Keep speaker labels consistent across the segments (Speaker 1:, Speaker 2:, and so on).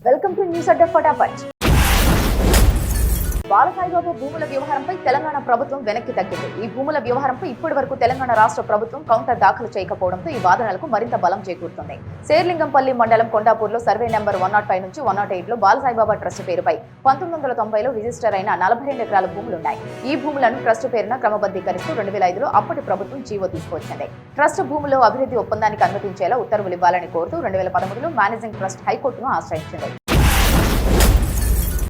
Speaker 1: Welcome to news అడ్డా ఫటాఫట్. బాలసాయిబాబు భూముల వ్యవహారంపై తెలంగాణ ప్రభుత్వం వెనక్కి తగ్గింది. ఈ భూముల వ్యవహారంపై ఇప్పటి వరకు తెలంగాణ రాష్ట్ర ప్రభుత్వం కౌంటర్ దాఖలు చేయకపోవడంతో ఈ వాదనలకు మరింత బలం చేకూరుతుంది. శేర్లింగంపల్లి మండలం కొండాపూర్లో సర్వే నెంబర్ 105 నుంచి 108లో బాలసాయిబాబా ట్రస్ట్ పేరుపై 1990లో రిజిస్టర్ అయిన 42 ఎకరాల భూములున్నాయి. ఈ భూములను ట్రస్ట్ పేరున క్రమబద్ధీకరిస్తూ 2005లో అప్పటి ప్రభుత్వం జీవో తీసుకొచ్చింది. ట్రస్ట్ భూముల్లో అభివృద్ధి ఒప్పందానికి అనుమతించేలా ఉత్తర్వులు ఇవ్వాలని కోరుతూ 2013లో మేనేజింగ్ ట్రస్ట్ హైకోర్టును ఆశ్రయించింది.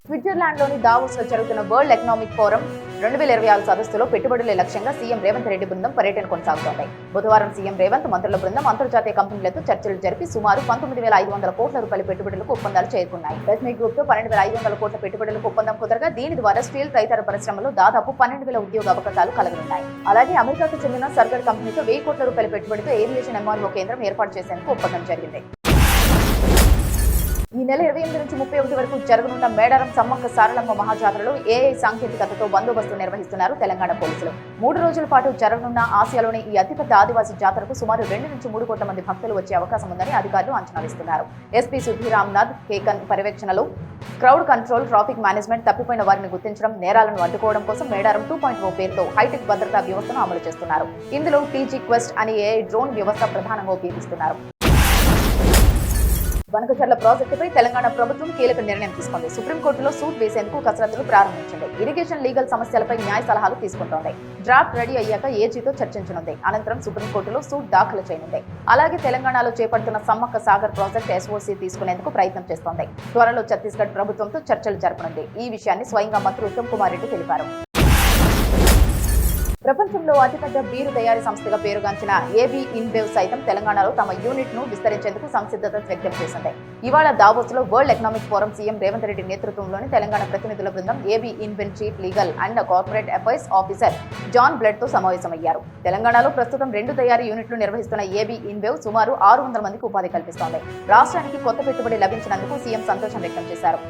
Speaker 1: స్విట్జర్లాండ్లోని దావోస్లో జరుగుతున్న వరల్డ్ ఎకనామిక్ ఫోరం 2026 సదస్సులో పెట్టుబడుల లక్ష్యంగా సీఎం రేవంత్ రెడ్డి బృందం పర్యటన కొనసాగుతోంది. బుధవారం సీఎం రేవంత్ మంత్రుల బృందం అంతర్జాతీయ కంపెనీలతో చర్చలు జరిపి సుమారు 19,500 కోట్ల రూపాయల పెట్టుబడులకు ఒప్పందాలు చేరుకున్నాయి. రజ్మీ గ్రూప్ తో 12,500 కోట్ల పెట్టుబడులకు ఒప్పందం కుదరగా దీని ద్వారా స్టీల్ తదితర పరిశ్రమలో దాదాపు 12,000 ఉద్యోగ అవకాశాలు కలగనున్నాయి. అలాగే అమెరికాకు చెందిన సర్గర్ కంపెనీతో 1,000 కోట్ల రూపాయల పెట్టుబడితో ఏవియేషన్ ఎంఆర్ఓ కేంద్రం ఏర్పాటు చేసేందుకు ఒప్పందం జరిగింది. ఈ నెల 28 నుంచి 31 వరకు జరగనున్న మేడారం సమ్మక్క సారలమ్మ మహాజాతరలో ఏఐ సాంకేతికతతో బందోబస్తు నిర్వహిస్తున్నారు తెలంగాణ పోలీసులు. 3 రోజుల పాటు జరగనున్న ఆసియాలోని ఈ అతిపెద్ద ఆదివాసీ జాతరకు సుమారు 2 నుంచి 3 కోట్ల మంది భక్తులు వచ్చే అవకాశం ఉందని అధికారులు అంచనా వేస్తున్నారు. ఎస్పీ సుధీర్ రామ్నాథ్ కేకన్ పర్యవేక్షణలో క్రౌడ్ కంట్రోల్, ట్రాఫిక్ మేనేజ్మెంట్, తప్పిపోయిన వారిని గుర్తించడం, నేరాలను అడ్డుకోవడం కోసం మేడారం 2.0 పేరుతో హైటెక్ భద్రతా వ్యవస్థను అమలు చేస్తున్నారు. ఇందులో టీజీ క్వెస్ట్ అనే ఏఐ డ్రోన్ వ్యవస్థ ప్రధానంగా ఉపయోగిస్తున్నారు. వనకచర్ల ప్రాజెక్టుపై తెలంగాణ ప్రభుత్వం కీలక నిర్ణయం తీసుకుంది. సుప్రీంకోర్టులో సూట్ వేసేందుకు కసరత్తులు ప్రారంభించింది. ఇరిగేషన్ లీగల్ సమస్యలపై న్యాయ సలహాలు తీసుకుంటోంది. డ్రాఫ్ట్ రెడీ అయ్యాక ఏజీతో చర్చించనుంది. అనంతరం సుప్రీంకోర్టులో సూట్ దాఖలు చేయనుంది. అలాగే తెలంగాణలో చేపడుతున్న సమ్మక్క సాగర్ ప్రాజెక్టు ఎస్ఓసీ తీసుకునేందుకు ప్రయత్నం చేస్తోంది. త్వరలో ఛత్తీస్గఢ్ ప్రభుత్వంతో చర్చలు జరపనుంది. ఈ విషయాన్ని స్వయంగా మంత్రి ఉత్తమ్ కుమార్ రెడ్డి తెలిపారు. ప్రపంచంలో అతిపెద్ద బీరు తయారీ సంస్థగా పేరుగాంచిన ఏబీ ఇన్బెవ్ సైతం తెలంగాణలో తమ యూనిట్ ను విస్తరించేందుకు సంసిద్ధత వ్యక్తం చేసింది. ఇవాళ దావోస్ లో world economic forum CM Revanth Reddy నేతృత్వంలోని తెలంగాణ ప్రతినిధుల బృందం AB InBev chief legal and corporate affairs officer John Blood తో సమావేశమయ్యారు. తెలంగాణలో ప్రస్తుతం 2 తయారీ యూనిట్లు నిర్వహిస్తున్న ఏబీ ఇన్బెవ్ సుమారు 600 మందికి ఉపాధి కల్పిస్తోంది. రాష్ట్రానికి కొత్త పెట్టుబడి లభించినందుకు సీఎం సంతోషం వ్యక్తం చేశారు.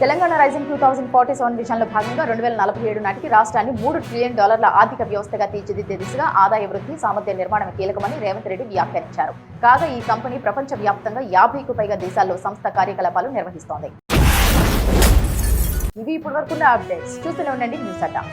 Speaker 1: తెలంగాణ రైజింగ్ 2047 విజన్లో భాగంగా 2047 నాటికి రాష్ట్రాన్ని $3 ట్రిలియన్ ఆర్థిక వ్యవస్థగా తీర్చిదిద్దే దిశగా ఆదాయ వృద్ధి, సామర్థ్య నిర్మాణం కీలకమని రేవంత్ రెడ్డి వ్యాఖ్యానించారు. కాగా ఈ కంపెనీ ప్రపంచ వ్యాప్తంగా 50కు పైగా దేశాల్లో సంస్థ కార్యకలాపాలు నిర్వహిస్తోంది. ఇవి ఇప్పటివరకున్న అప్డేట్స్. చూస్తూనే ఉండండి న్యూస్ అడ్డా.